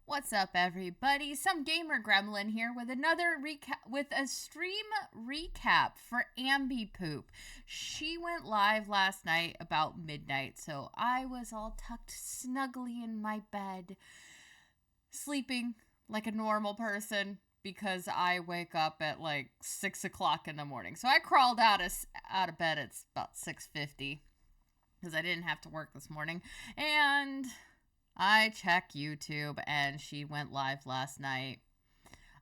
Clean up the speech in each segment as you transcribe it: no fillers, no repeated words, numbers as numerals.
What's up, everybody? Some gamer gremlin here with another a stream recap for Ambie-poop. She went live last night about midnight, so I was all tucked snugly in my bed, sleeping like a normal person because I wake up at like 6 o'clock in the morning. So I crawled out of bed at about 6:50 because I didn't have to work this morning, and I check YouTube, and she went live last night.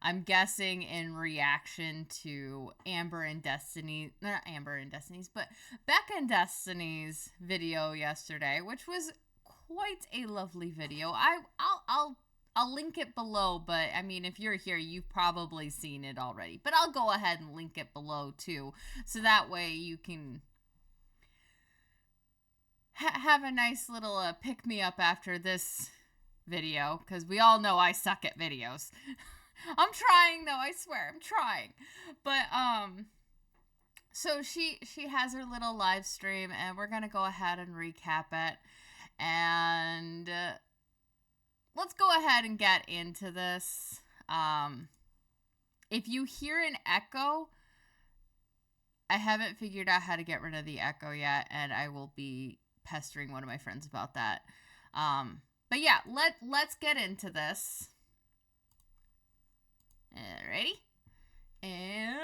I'm guessing in reaction to Amber and Destiny, not Amber and Destiny's, but Beck and Destiny's video yesterday, which was quite a lovely video. I'll link it below, but I mean, if you're here, you've probably seen it already. But I'll go ahead and link it below too, so that way you can have a nice little pick-me-up after this video, because we all know I suck at videos. I'm trying, though, I swear, I'm trying. But, so she has her little live stream, and we're going to go ahead and recap it. And let's go ahead and get into this. If you hear an echo, I haven't figured out how to get rid of the echo yet, and I will be pestering one of my friends about that. But yeah, let's get into this. Alrighty. And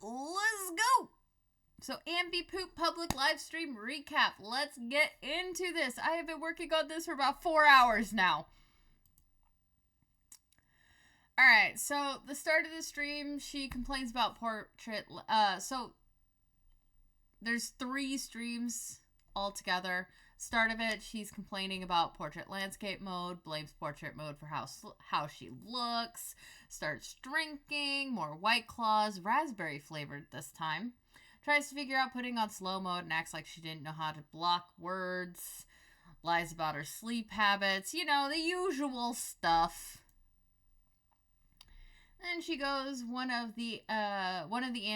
let's go. So Ambie-poop public live stream recap. Let's get into this. I have been working on this for about 4 hours now. Alright, so the start of the stream, she complains about portrait. So there's 3 streams altogether. Start of it, she's complaining about portrait landscape mode, blames portrait mode for how she looks, starts drinking, more White Claws, raspberry flavored this time, tries to figure out putting on slow mode and acts like she didn't know how to block words, lies about her sleep habits, you know, the usual stuff. And she goes, one of the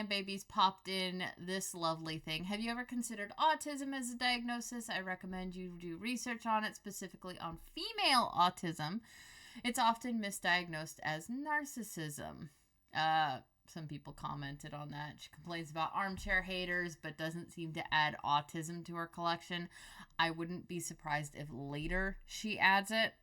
babies popped in this lovely thing. Have you ever considered autism as a diagnosis? I recommend you do research on it, specifically on female autism. It's often misdiagnosed as narcissism. Some people commented on that. She complains about armchair haters, but doesn't seem to add autism to her collection. I wouldn't be surprised if later she adds it.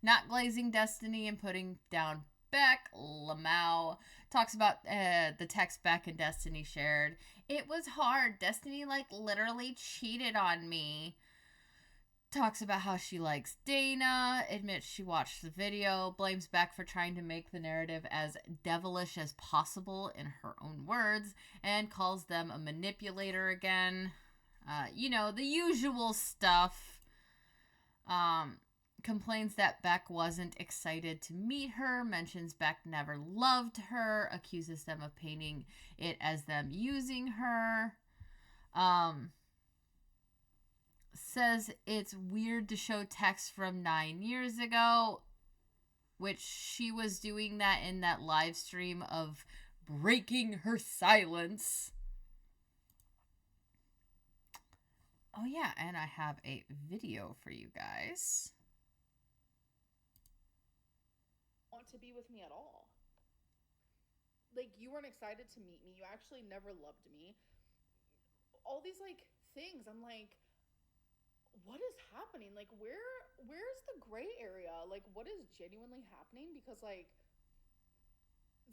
Not glazing Destiny and putting down Beck. Lamau talks about the text Beck and Destiny shared. It was hard. Destiny, like, literally cheated on me. Talks about how she likes Dana. Admits she watched the video. Blames Beck for trying to make the narrative as devilish as possible in her own words. And calls them a manipulator again. You know, the usual stuff. Complains that Beck wasn't excited to meet her, mentions Beck never loved her, accuses them of painting it as them using her, says it's weird to show text from 9 years ago, which she was doing that in that live stream of breaking her silence. Oh yeah, and I have a video for you guys. Want to be with me at all. Like, you weren't excited to meet me. You actually never loved me. All these, like, things. I'm like, what is happening? Like, where's the gray area? Like, what is genuinely happening? Because, like,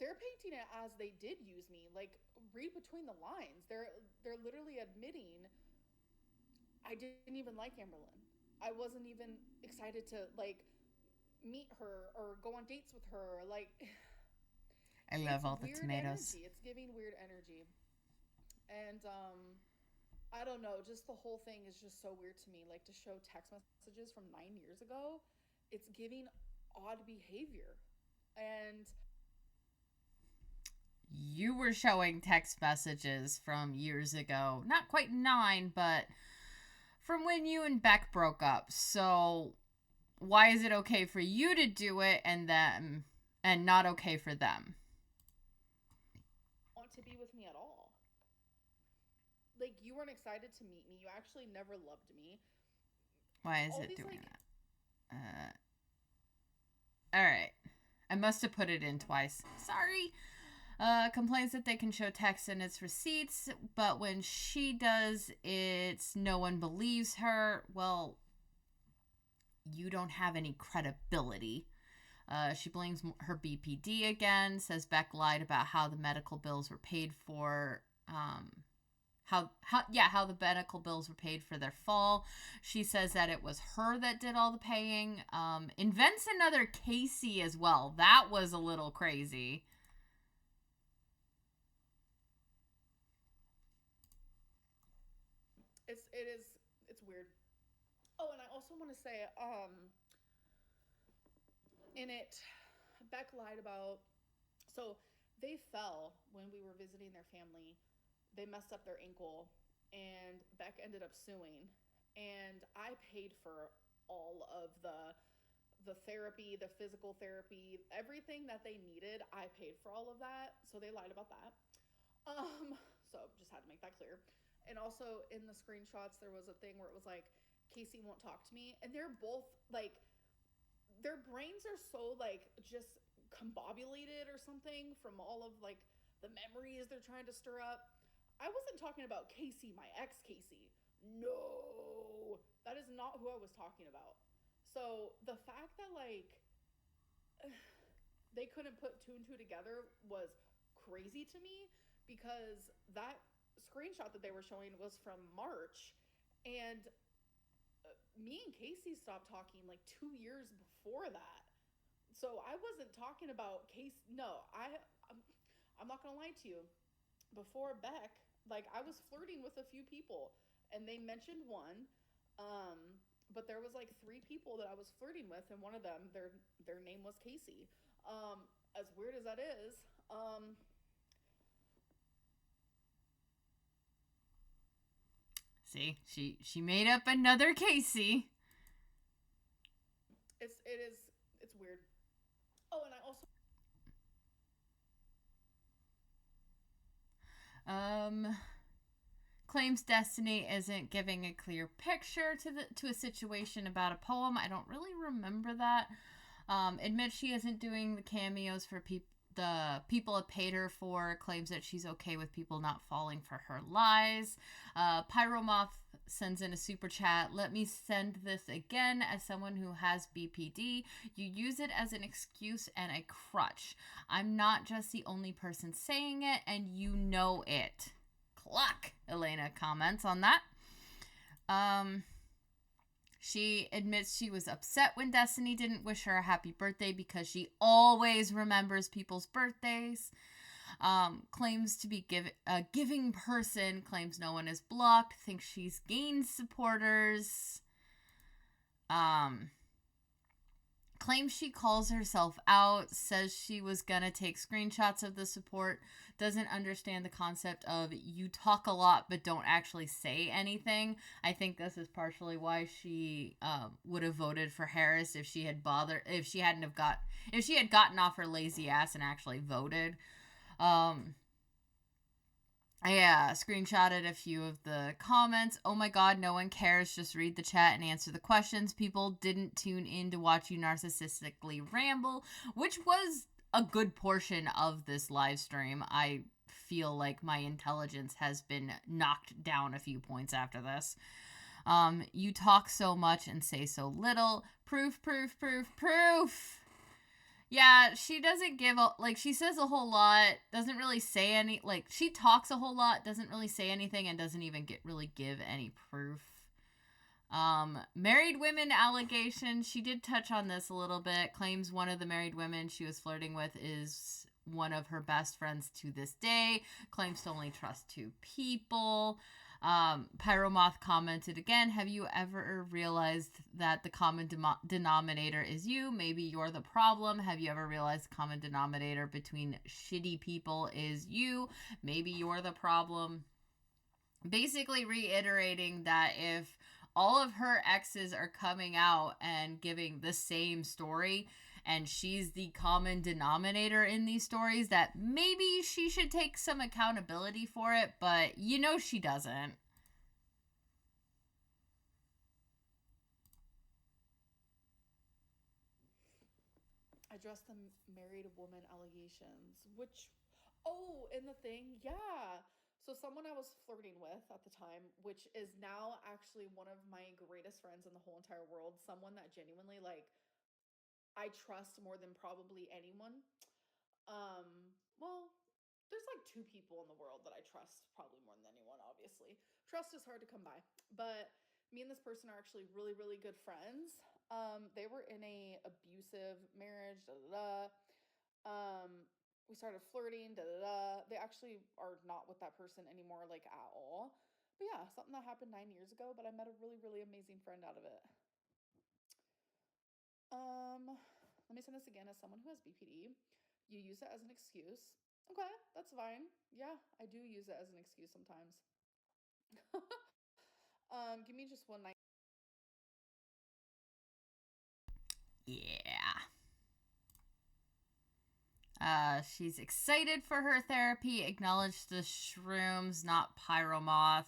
they're painting it as they did use me. Like, read between the lines. They're literally admitting I didn't even like Amberlynn. I wasn't even excited to, like, meet her or go on dates with her. Like, I love all the tomatoes. Energy. It's giving weird energy. And I don't know, just the whole thing is just so weird to me. Like, to show text messages from 9 years ago, it's giving odd behavior. And you were showing text messages from years ago, not quite 9, but from when you and Beck broke up. So why is it okay for you to do it and them and not okay for them? Want to be with me at all. Like, you weren't excited to meet me. You actually never loved me. Why is all it these doing like that? All right. I must have put it in twice. Sorry. Complains that they can show text in its receipts, but when she does, it's no one believes her. Well, you don't have any credibility. She blames her BPD again, says Beck lied about how the medical bills were paid for. How the medical bills were paid for their fall. She says that it was her that did all the paying. Invents another Casey as well. That was a little crazy. it's weird. Oh, and I also want to say, in it, Beck lied about. So they fell when we were visiting their family. They messed up their ankle, and Beck ended up suing. And I paid for all of the therapy, the physical therapy, everything that they needed. I paid for all of that, so they lied about that. So just had to make that clear. And also in the screenshots, there was a thing where it was like, Casey won't talk to me, and they're both like, their brains are so like just combobulated or something from all of like the memories they're trying to stir up. I wasn't talking about Casey, my ex Casey. No, that is not who I was talking about. So the fact that like they couldn't put two and two together was crazy to me, because that screenshot that they were showing was from March, and me and Casey stopped talking like 2 years before that. So I wasn't talking about Casey. No, I'm not gonna lie to you. Before Beck, like I was flirting with a few people, and they mentioned one. But there was like three people that I was flirting with, and one of them, their name was Casey. As weird as that is, See, she made up another Casey. it's weird. Oh, and I also Claims Destiny isn't giving a clear picture to a situation about a poem. I don't really remember that. Admits she isn't doing the cameos for the people have paid her for. Claims that she's okay with people not falling for her lies. Pyromoth sends in a super chat. Let me send this again. As someone who has BPD, you use it as an excuse and a crutch. I'm not just the only person saying it, and you know it. Cluck, Elena comments on that. She admits she was upset when Destiny didn't wish her a happy birthday because she always remembers people's birthdays. Claims to be a giving person, claims no one is blocked, thinks she's gained supporters. Claims she calls herself out, says she was gonna take screenshots of the support, doesn't understand the concept of you talk a lot but don't actually say anything. I think this is partially why she would have voted for Harris if she had gotten off her lazy ass and actually voted. I screenshotted a few of the comments. Oh my god, no one cares. Just read the chat and answer the questions. People didn't tune in to watch you narcissistically ramble, which was a good portion of this live stream. I feel like my intelligence has been knocked down a few points after this. You talk so much and say so little. Proof, proof, proof, proof. Yeah, she doesn't give she says a whole lot, doesn't really say any, she talks a whole lot, doesn't really say anything, and doesn't even really give any proof. Married women allegation, she did touch on this a little bit, claims one of the married women she was flirting with is one of her best friends to this day, claims to only trust two people. Pyromoth commented again, have you ever realized that the common denominator is you? Maybe you're the problem. Have you ever realized the common denominator between shitty people is you? Maybe you're the problem. Basically reiterating that if all of her exes are coming out and giving the same story, and she's the common denominator in these stories, that maybe she should take some accountability for it, but she doesn't. address the married woman allegations, which, oh, and the thing, yeah. So someone I was flirting with at the time, which is now actually one of my greatest friends in the whole entire world, someone that genuinely like I trust more than probably anyone. Well, there's like two people in the world that I trust probably more than anyone, obviously. Trust is hard to come by, but me and this person are actually really, really good friends. They were in a abusive marriage, da da da. We started flirting, da da da. They actually are not with that person anymore, like at all. But yeah, something that happened 9 years ago, but I met a really, really amazing friend out of it. Let me send this again. As someone who has BPD, you use it as an excuse. Okay, that's fine. Yeah, I do use it as an excuse sometimes. Give me just one night. Yeah. She's excited for her therapy. Acknowledged the shrooms, not pyromoth.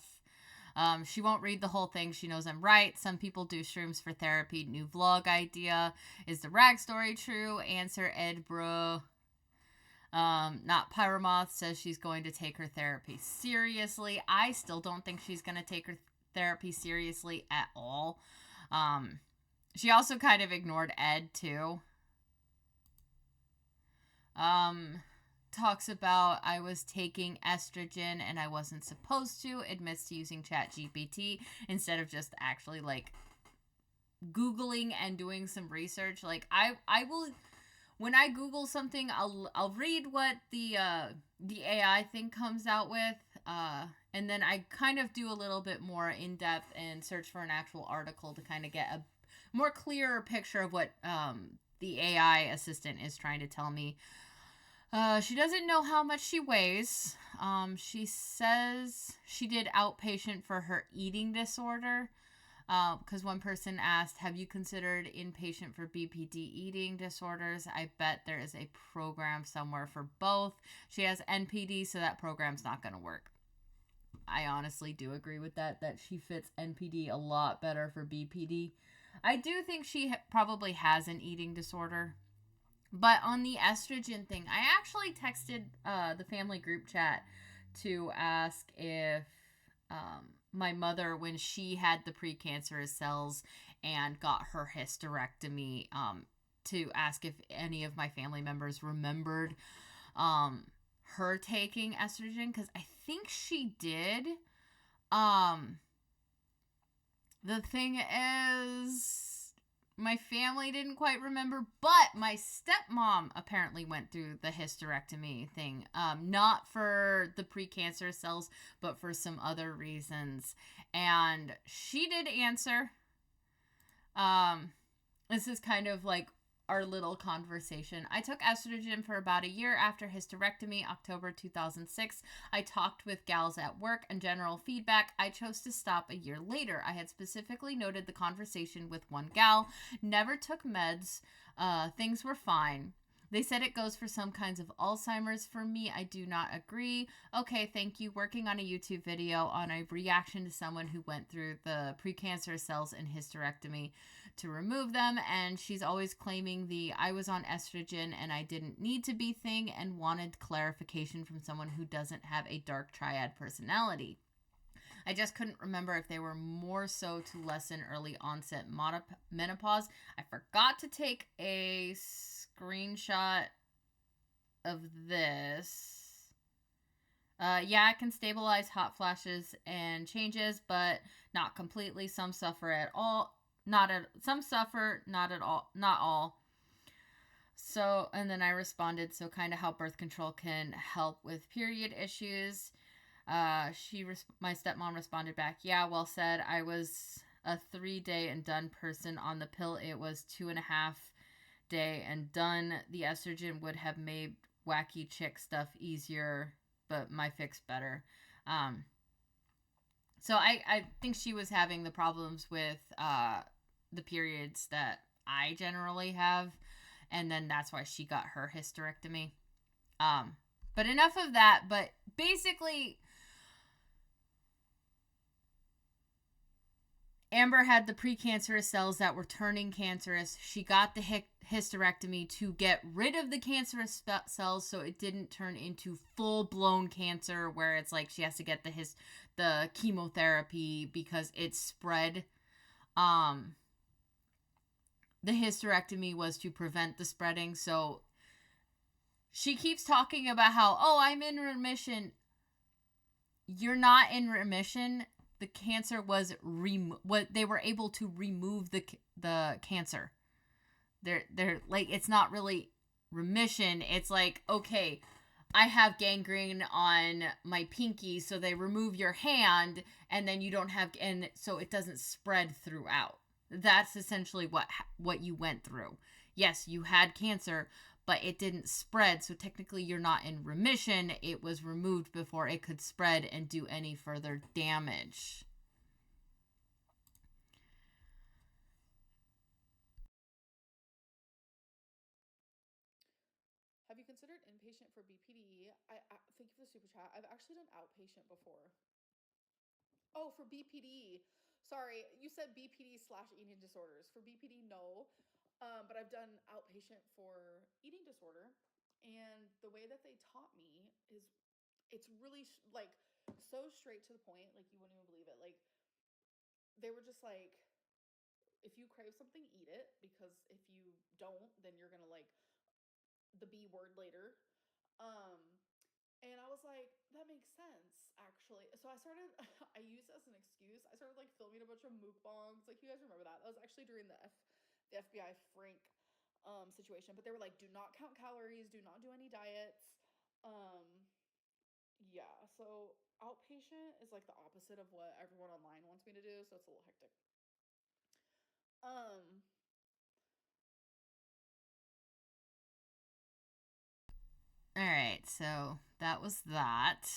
She won't read the whole thing. She knows I'm right. Some people do shrooms for therapy. New vlog idea. Is the rag story true? Answer Ed Bro. Not Pyromoth says she's going to take her therapy seriously. I still don't think she's going to take her therapy seriously at all. She also kind of ignored Ed too. Talks about I was taking estrogen and I wasn't supposed to. Admits to using ChatGPT instead of just actually like Googling and doing some research. Like I will, when I Google something, I'll read what the AI thing comes out with, and then I kind of do a little bit more in depth and search for an actual article to kind of get a more clearer picture of what the AI assistant is trying to tell me. She doesn't know how much she weighs. She says she did outpatient for her eating disorder. Because one person asked, have you considered inpatient for BPD eating disorders? I bet there is a program somewhere for both. She has NPD, so that program's not going to work. I honestly do agree with that she fits NPD a lot better for BPD. I do think she probably has an eating disorder. But on the estrogen thing, I actually texted the family group chat to ask if my mother, when she had the precancerous cells and got her hysterectomy, to ask if any of my family members remembered her taking estrogen, because I think she did. The thing is, my family didn't quite remember, but my stepmom apparently went through the hysterectomy thing. Not for the precancerous cells, but for some other reasons. And she did answer. This is kind of like our little conversation. I took estrogen for about a year after hysterectomy, October 2006. I talked with gals at work and general feedback. I chose to stop a year later. I had specifically noted the conversation with one gal. Never took meds. Things were fine. They said it goes for some kinds of Alzheimer's. For me, I do not agree. Okay, thank you. Working on a YouTube video on a reaction to someone who went through the precancerous cells and hysterectomy to remove them, and she's always claiming the I was on estrogen and I didn't need to be thing, and wanted clarification from someone who doesn't have a dark triad personality. I just couldn't remember if they were more so to lessen early onset menopause. I forgot to take a screenshot of this. Yeah, it can stabilize hot flashes and changes, but not completely. Some suffer at all. Some suffer, not at all, not all. So, and then I responded, so kind of how birth control can help with period issues. My stepmom responded back, yeah, well said. I was a 3-day and done person on the pill. It was 2.5 day and done. The estrogen would have made wacky chick stuff easier, but my fix better. So I think she was having the problems with the periods that I generally have, and then that's why she got her hysterectomy. But enough of that. But basically, Amber had the precancerous cells that were turning cancerous. She got the hysterectomy to get rid of the cancerous cells so it didn't turn into full-blown cancer where it's like she has to get the chemotherapy because it's spread. The hysterectomy was to prevent the spreading. So she keeps talking about how, oh, I'm in remission. You're not in remission. The cancer was what they were able to remove the cancer. They're like, it's not really remission. It's like, okay, I have gangrene on my pinky, so they remove your hand, and then you don't have, and so it doesn't spread throughout. That's essentially what you went through. Yes, you had cancer, but it didn't spread, so technically you're not in remission. It was removed before it could spread and do any further damage. Have you considered inpatient for BPD? I thank you for the super chat. I've actually done outpatient before. Oh, for BPD. Sorry, you said BPD/eating disorders. For BPD, no. But I've done outpatient for eating disorder. And the way that they taught me is it's really like so straight to the point. Like you wouldn't even believe it. Like they were just like, if you crave something, eat it. Because if you don't, then you're going to like the B word later. And I was like, that makes sense, actually. So I started, I used it as an excuse. I started like filming a bunch of mukbangs. Like, you guys remember that? That was actually during the FBI Frank situation. But they were like, do not count calories, do not do any diets. Yeah, so outpatient is like the opposite of what everyone online wants me to do. So it's a little hectic. All right, so that was that.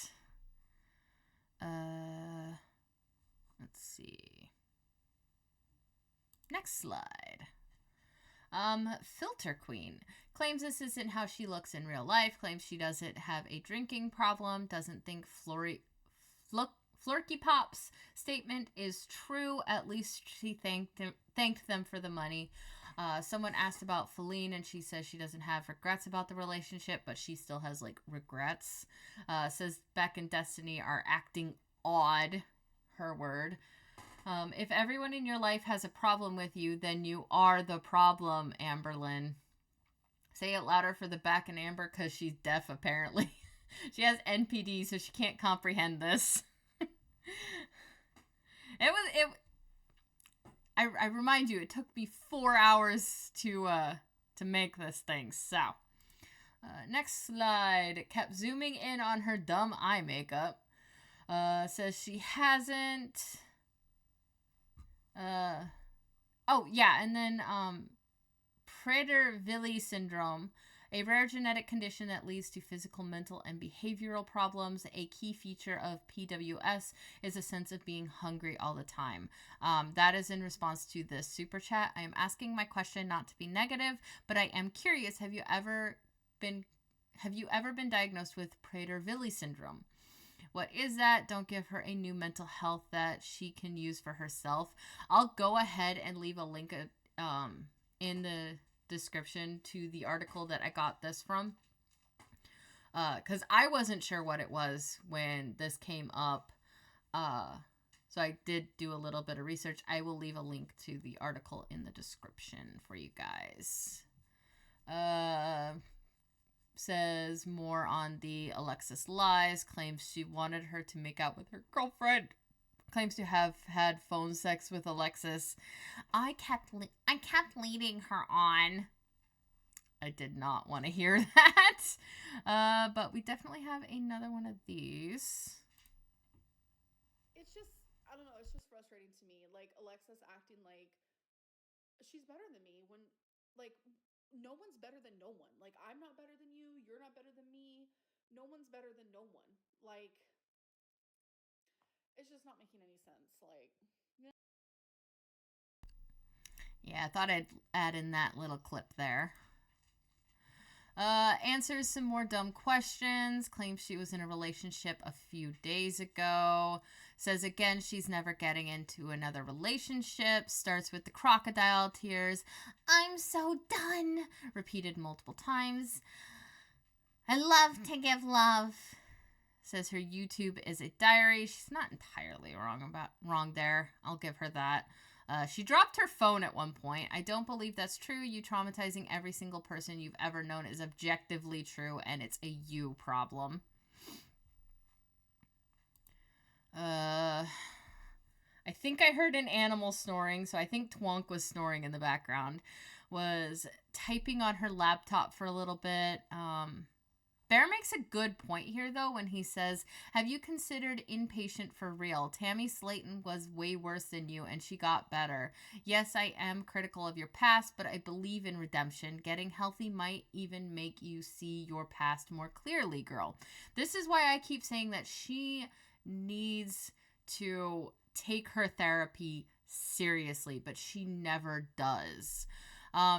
Let's see. Next slide. Filter Queen claims this isn't how she looks in real life. Claims she doesn't have a drinking problem. Doesn't think Flurky Pop's statement is true. At least she thanked them for the money. Someone asked about Feline, and she says she doesn't have regrets about the relationship, but she still has like regrets. Says Beck and Destiny are acting odd. Her word. If everyone in your life has a problem with you, then you are the problem, Amberlyn. Say it louder for the Beck and Amber, because she's deaf apparently. She has NPD, so she can't comprehend this. I remind you, it took me 4 hours to make this thing. So, next slide. It kept zooming in on her dumb eye makeup. Says she hasn't. Oh yeah, and then Prader-Willi syndrome, a rare genetic condition that leads to physical, mental, and behavioral problems. A key feature of PWS is a sense of being hungry all the time. That is in response to this super chat. I am asking my question not to be negative, but I am curious. Have you ever been diagnosed with Prader-Willi syndrome? What is that? Don't give her a new mental health that she can use for herself. I'll go ahead and leave a link in the description to the article that I got this from. Because I wasn't sure what it was when this came up. So I did do a little bit of research. I will leave a link to the article in the description for you guys. Says more on the Alexis lies. Claims she wanted her to make out with her girlfriend. Claims to have had phone sex with Alexis. I kept leading her on. I did not want to hear that. But we definitely have another one of these. It's just, I don't know, it's just frustrating to me. Like, Alexis acting like she's better than me when, like, no one's better than no one. Like, I'm not better than you. You're not better than me. No one's better than no one. Like, it's just not making any sense. Like, yeah, I thought I'd add in that little clip there. Answers some more dumb questions. Claims she was in a relationship a few days ago. Says again she's never getting into another relationship. Starts with the crocodile tears. I'm so done. Repeated multiple times. I love to give love. Says her YouTube is a diary. She's not entirely wrong there. I'll give her that. She dropped her phone at one point. I don't believe that's true. You traumatizing every single person you've ever known is objectively true, and it's a you problem. I think I heard an animal snoring, so I think Twonk was snoring in the background. Was typing on her laptop for a little bit. Bear makes a good point here, though, when he says, have you considered inpatient for real? Tammy Slayton was way worse than you, and she got better. Yes, I am critical of your past, but I believe in redemption. Getting healthy might even make you see your past more clearly, girl. This is why I keep saying that she needs to take her therapy seriously, but she never does.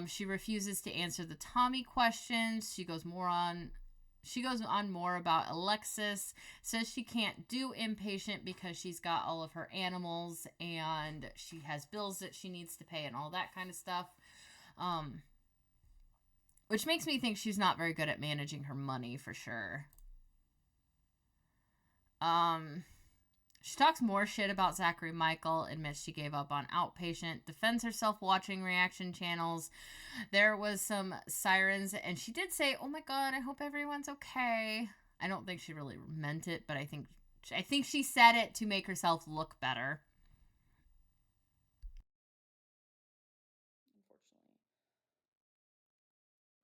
She refuses to answer the Tommy questions. She goes on more about Alexis, says she can't do inpatient because she's got all of her animals and she has bills that she needs to pay and all that kind of stuff. Which makes me think she's not very good at managing her money for sure. She talks more shit about Zachary Michael, admits she gave up on outpatient, defends herself watching reaction channels. There was some sirens, and she did say, oh my god, I hope everyone's okay. I don't think she really meant it, but I think she said it to make herself look better. Unfortunately.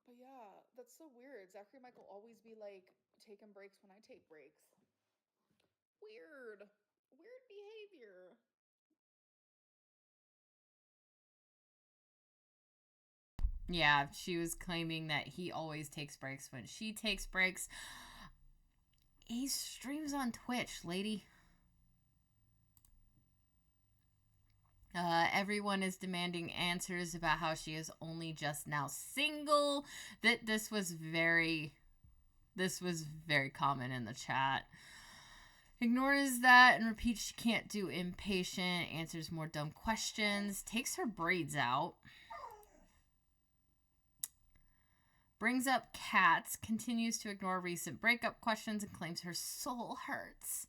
But yeah, that's so weird. Zachary Michael always be like taking breaks when I take breaks. Weird. Weird behavior. Yeah, she was claiming that he always takes breaks when she takes breaks. He streams on Twitch, lady. Everyone is demanding answers about how she is only just now single. This was very common in the chat. Ignores that and repeats she can't do inpatient, answers more dumb questions, takes her braids out, brings up cats, continues to ignore recent breakup questions, and claims her soul hurts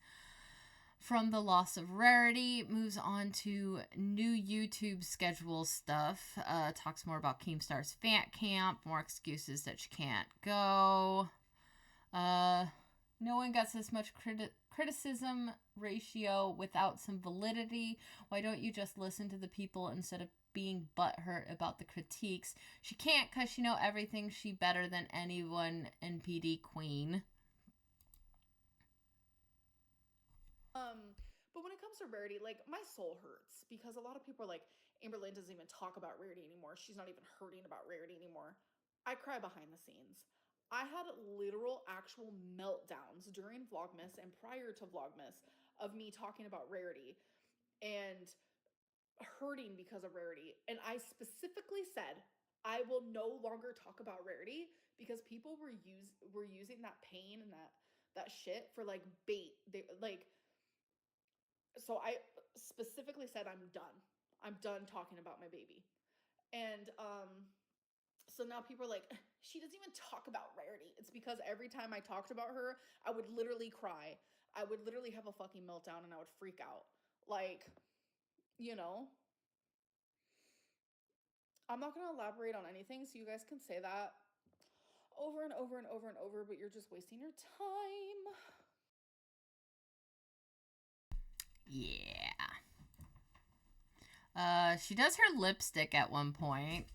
from the loss of Rarity. Moves on to new YouTube schedule stuff. Talks more about Keemstar's fan camp, more excuses that she can't go. No one gets this much criticism ratio without some validity. Why don't you just listen to the people instead of being butthurt about the critiques? She can't because she know everything. She better than anyone. NPD queen. But when it comes to Rarity, like, my soul hurts because a lot of people are like, Amberlynn doesn't even talk about Rarity anymore. She's not even hurting about Rarity anymore. I cry behind the scenes. I had literal actual meltdowns during Vlogmas and prior to Vlogmas of me talking about Rarity and hurting because of Rarity. And I specifically said, I will no longer talk about Rarity because people were using that pain and that shit for like bait. They like, so I specifically said I'm done. I'm done talking about my baby. And so now people are like, she doesn't even talk about Rarity. It's because every time I talked about her, I would literally cry. I would literally have a fucking meltdown and I would freak out. Like, you know, I'm not going to elaborate on anything, so you guys can say that over and over and over and over, but you're just wasting your time. Yeah. She does her lipstick at one point.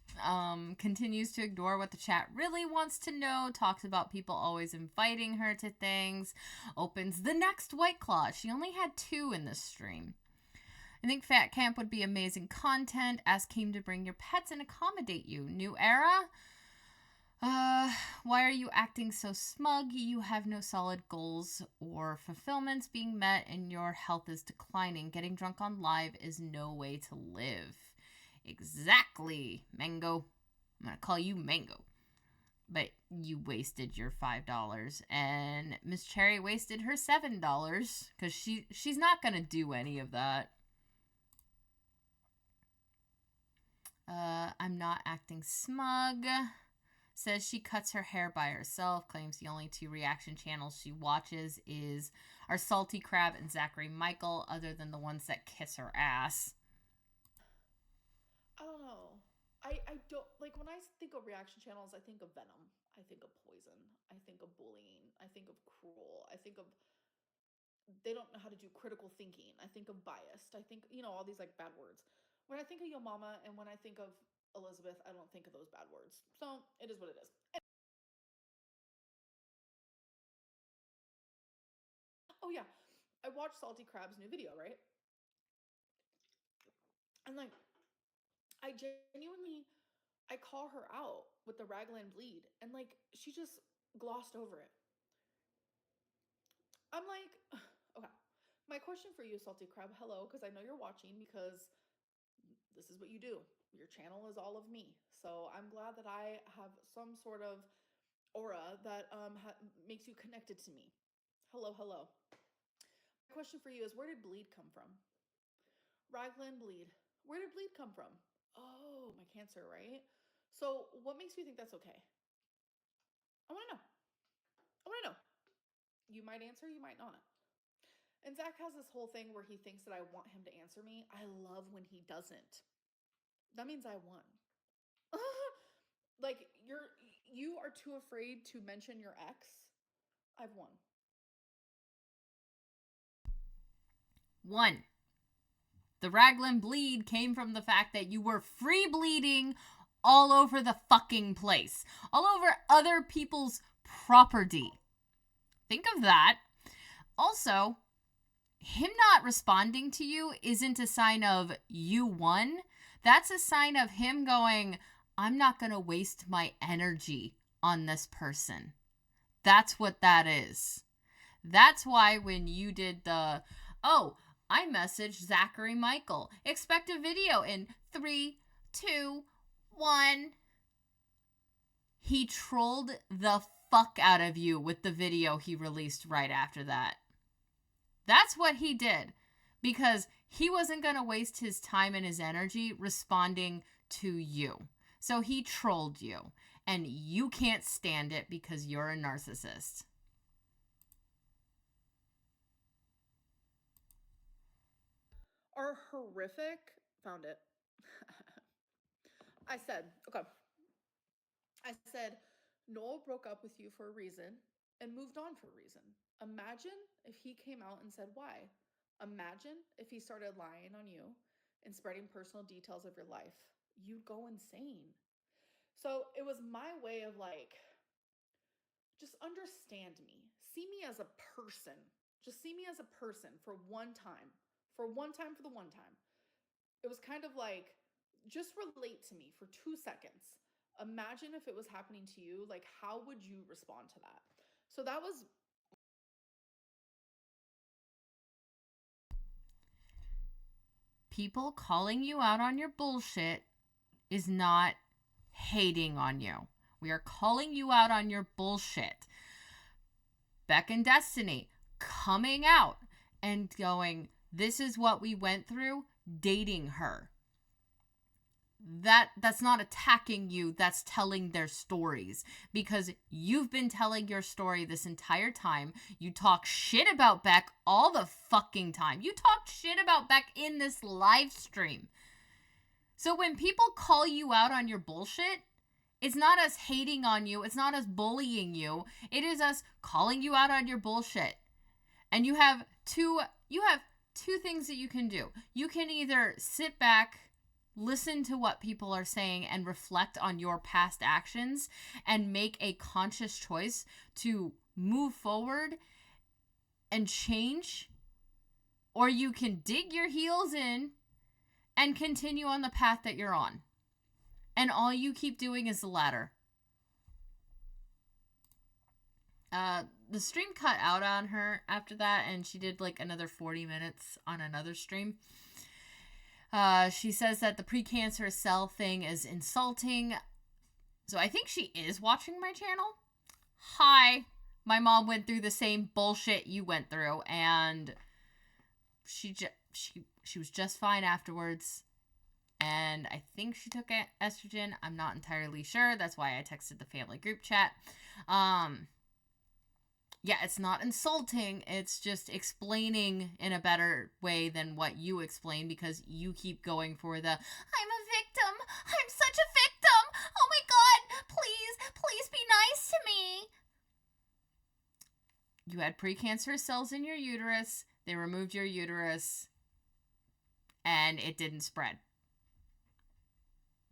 Continues to ignore what the chat really wants to know. Talks about people always inviting her to things. Opens the next White Claw. She only had 2 in this stream. I think Fat Camp would be amazing content. Ask Keem to bring your pets and accommodate you. New era? Why are you acting so smug? You have no solid goals or fulfillments being met and your health is declining. Getting drunk on live is no way to live. Exactly, Mango. I'm gonna call you Mango. But you wasted your $5, and Miss Cherry wasted her $7 because she's not gonna do any of that. I'm not acting smug. Says she cuts her hair by herself. Claims the only 2 reaction channels she watches are Salty Crab and Zachary Michael, other than the ones that kiss her ass. I don't know. I don't, like, when I think of reaction channels, I think of Venom. I think of Poison. I think of bullying. I think of Cruel. I think of, they don't know how to do critical thinking. I think of biased. I think, all these, like, bad words. When I think of Yo Mama and when I think of Elizabeth, I don't think of those bad words. So it is what it is. Oh yeah, I watched Salty Crab's new video, right? And like, I call her out with the raglan bleed, and like she just glossed over it. I'm like, okay. My question for you, Salty Crab, hello, because I know you're watching, because this is what you do. Your channel is all of me. So I'm glad that I have some sort of aura that makes you connected to me. Hello, hello. My question for you is, where did bleed come from? Raglan bleed. Where did bleed come from? Oh, my cancer, right? So what makes you think that's okay? I want to know. I want to know. You might answer, you might not. And Zach has this whole thing where he thinks that I want him to answer me. I love when he doesn't. That means I won. Like, you are too afraid to mention your ex. I've won. 1. The raglan bleed came from the fact that you were free bleeding all over the fucking place. All over other people's property. Think of that. Also, him not responding to you isn't a sign of you won. That's a sign of him going, I'm not going to waste my energy on this person. That's what that is. That's why when you did the, I messaged Zachary Michael. Expect a video in 3, 2, 1. He trolled the fuck out of you with the video he released right after that. That's what he did. Because he wasn't going to waste his time and his energy responding to you. So he trolled you. And you can't stand it because you're a narcissist. Are horrific. Found it. I said, Noel broke up with you for a reason and moved on for a reason. Imagine if he came out and said why. Imagine if he started lying on you and spreading personal details of your life. You'd go insane. So it was my way of like, just understand me. See me as a person. Just see me as a person for one time. For the one time. It was kind of like, just relate to me for 2 seconds. Imagine if it was happening to you, like how would you respond to that? So that was... People calling you out on your bullshit is not hating on you. We are calling you out on your bullshit. Beck and Destiny coming out and going, this is what we went through dating her. That's not attacking you, that's telling their stories, because you've been telling your story this entire time. You talk shit about Beck all the fucking time. You talked shit about Beck in this live stream. So when people call you out on your bullshit, it's not us hating on you, it's not us bullying you, it is us calling you out on your bullshit. And you have two things that you can do. You can either sit back, listen to what people are saying and reflect on your past actions and make a conscious choice to move forward and change, or you can dig your heels in and continue on the path that you're on. And all you keep doing is the latter. The stream cut out on her after that, and she did like another 40 minutes on another stream. She says that the precancerous cell thing is insulting. So I think she is watching my channel. Hi. My mom went through the same bullshit you went through, and she was just fine afterwards. And I think she took estrogen. I'm not entirely sure. That's why I texted the family group chat. Yeah, it's not insulting. It's just explaining in a better way than what you explain, because you keep going for the, I'm a victim. I'm such a victim. Oh my God. Please be nice to me. You had precancerous cells in your uterus. They removed your uterus, and it didn't spread.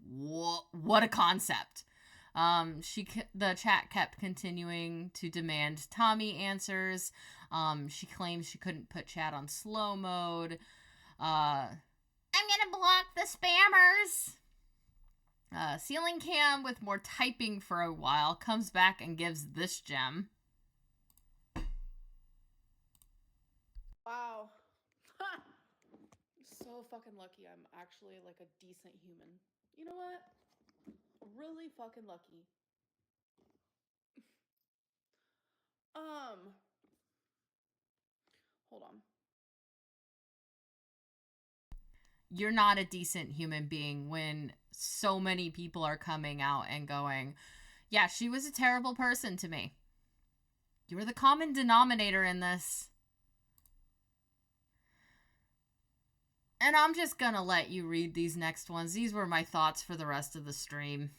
What a concept. The chat kept continuing to demand Tommy answers. She claims she couldn't put chat on slow mode. I'm gonna block the spammers. Ceiling Cam, with more typing for a while, comes back and gives this gem. Wow. So fucking lucky I'm actually like a decent human. You know what? Really fucking lucky. Hold on. You're not a decent human being when so many people are coming out and going, yeah, she was a terrible person to me. You were the common denominator in this. And I'm just gonna let you read these next ones. These were my thoughts for the rest of the stream.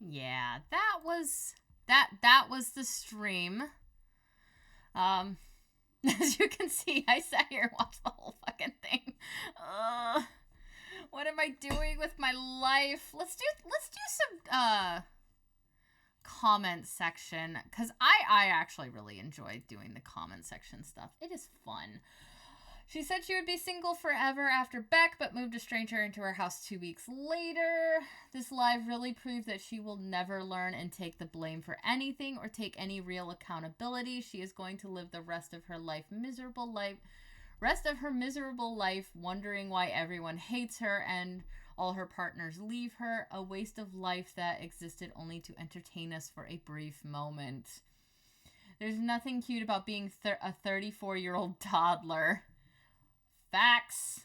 Yeah, that was the stream. As you can see, I sat here and watched the whole fucking thing. What am I doing with my life? Let's do some comment section, because I actually really enjoy doing the comment section stuff. It is fun. She said she would be single forever after Beck, but moved a stranger into her house 2 weeks later. This live really proved that she will never learn and take the blame for anything or take any real accountability. She is going to live the rest of her miserable life wondering why everyone hates her and all her partners leave her. A waste of life that existed only to entertain us for a brief moment. There's nothing cute about being a 34-year-old toddler. Facts.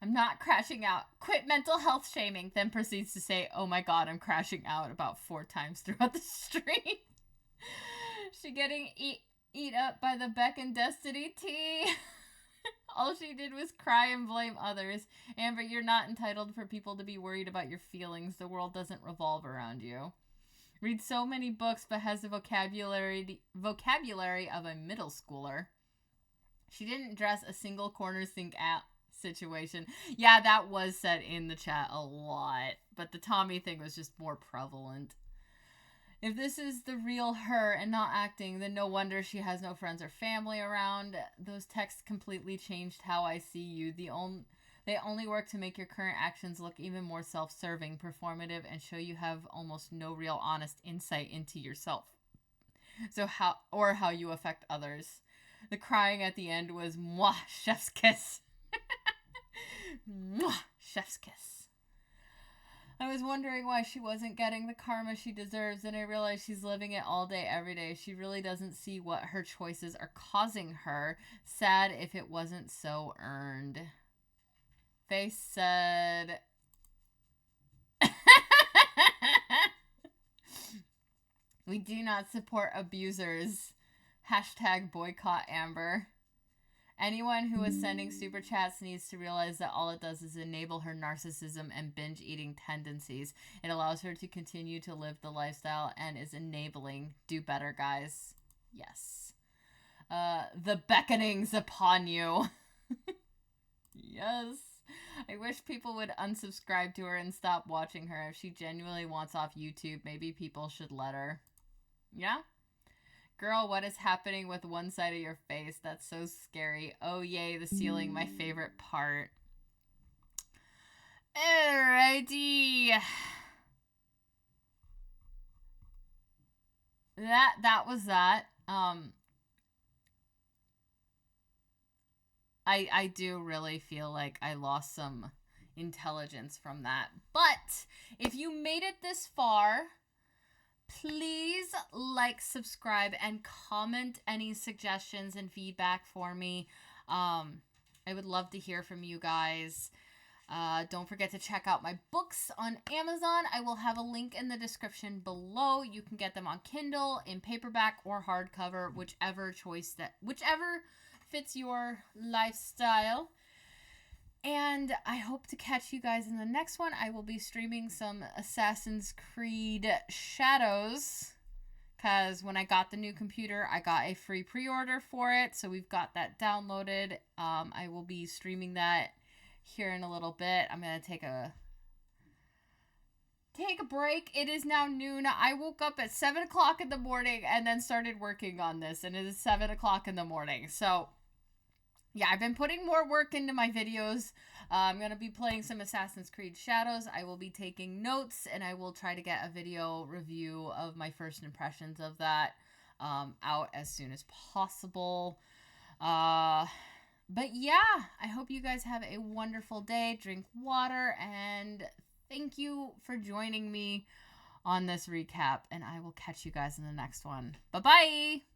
I'm not crashing out. Quit mental health shaming. Then proceeds to say, oh my god, I'm crashing out about 4 times throughout the stream. She getting eat up by the Beck and Destiny tea. All she did was cry and blame others. Amber, you're not entitled for people to be worried about your feelings. The world doesn't revolve around you. Reads so many books but has the vocabulary of a middle schooler. She didn't dress a single corner sink out situation. Yeah, that was said in the chat a lot, but the Tommy thing was just more prevalent. If this is the real her and not acting, then no wonder she has no friends or family around. Those texts completely changed how I see you. They only work to make your current actions look even more self-serving, performative, and show you have almost no real honest insight into yourself. So how you affect others. The crying at the end was mwah, chef's kiss. Mwah, chef's kiss. I was wondering why she wasn't getting the karma she deserves, and I realized she's living it all day, every day. She really doesn't see what her choices are causing her. Sad if it wasn't so earned. Face said... We do not support abusers. Hashtag boycott Amber. Anyone who is sending super chats needs to realize that all it does is enable her narcissism and binge eating tendencies. It allows her to continue to live the lifestyle and is enabling. Do better, guys. Yes. The beckoning's upon you. Yes. I wish people would unsubscribe to her and stop watching her. If she genuinely wants off YouTube, maybe people should let her. Yeah? Girl, what is happening with one side of your face? That's so scary. Oh, yay, the ceiling, my favorite part. Alrighty. That was that. I do really feel like I lost some intelligence from that. But if you made it this far, please like, subscribe, and comment any suggestions and feedback for me. I would love to hear from you guys. Don't forget to check out my books on Amazon. I will have a link in the description below. You can get them on Kindle, in paperback, or hardcover, whichever fits your lifestyle. And I hope to catch you guys in the next one. I will be streaming some Assassin's Creed Shadows, because when I got the new computer, I got a free pre-order for it. So we've got that downloaded. I will be streaming that here in a little bit. I'm going to take a break. It is now noon. I woke up at 7 o'clock in the morning and then started working on this. And it is 7 o'clock in the morning. So yeah, I've been putting more work into my videos. I'm going to be playing some Assassin's Creed Shadows. I will be taking notes, and I will try to get a video review of my first impressions of that out as soon as possible. But yeah, I hope you guys have a wonderful day. Drink water, and thank you for joining me on this recap, and I will catch you guys in the next one. Bye-bye!